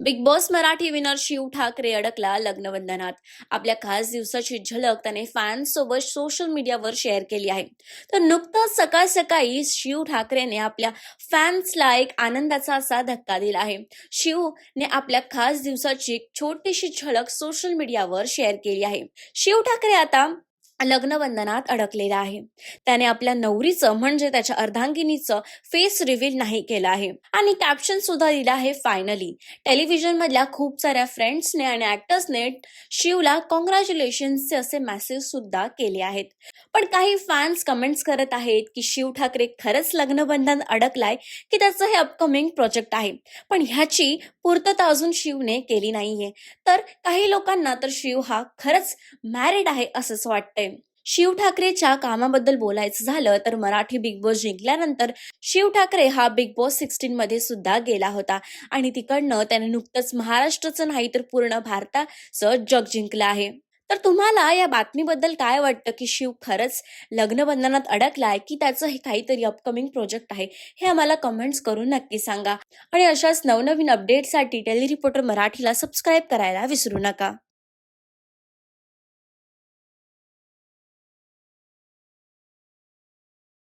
Big Boss Marathi winner Shiv Thackeray अडकला लग्नबंधनात. आपल्या खास दिवसाची झलक त्याने फॅन्स सोबत सोशल मीडियावर शेअर केली आहे. तर नुकतंच सकाळ सकाळी शिव ठाकरेने आपल्या फॅन्सला एक आनंदाचा असा धक्का दिला आहे. शिवने आपल्या खास दिवसाची एक छोटीशी झलक सोशल मीडियावर शेअर केली आहे. शिव ठाकरे आता लग्नबंधनात अडकलेला आहे. त्याने आपल्या नवरीचं म्हणजे त्याच्या अर्धांगिनीचं फेस रिव्हील नाही केलं आहे आणि कॅप्शन सुद्धा दिलं आहे फायनली. टेलिव्हिजन मधल्या खूप साऱ्या फ्रेंड्सने आणि ऍक्टर्सने शिवला कॉंग्रॅच्युलेशन्सचे असे मेसेज सुद्धा केले आहेत. पण काही फॅन्स कमेंट्स करत आहेत की शिव ठाकरे खरंच लग्नबंधन अडकलाय की त्याचं हे अपकमिंग प्रोजेक्ट आहे, पण ह्याची पूर्तता अजून शिवने केली नाहीये. तर काही लोकांना तर शिव हा खरंच मॅरिड आहे असंच वाटतंय. शिव ठाकरेच्या कामाबद्दल बोलायचं झालं तर मराठी बिग बॉस जिंकल्यानंतर शिव ठाकरे हा बिग बॉस 16 मध्ये सुद्धा गेला होता आणि तिकडनं त्याने नुकतंच महाराष्ट्राचं नाही तर पूर्ण भारताचं जग जिंकलं आहे. तर तुम्हाला या बातमीबद्दल काय वाटतं की शिव खरंच लग्नबंधनात अडकलाय की त्याचं हे काहीतरी अपकमिंग प्रोजेक्ट आहे? हे आम्हाला कमेंट्स करून नक्की सांगा आणि अशाच नवनवीन अपडेटसाठी डेली रिपोर्टर मराठीला सबस्क्राईब करायला विसरू नका.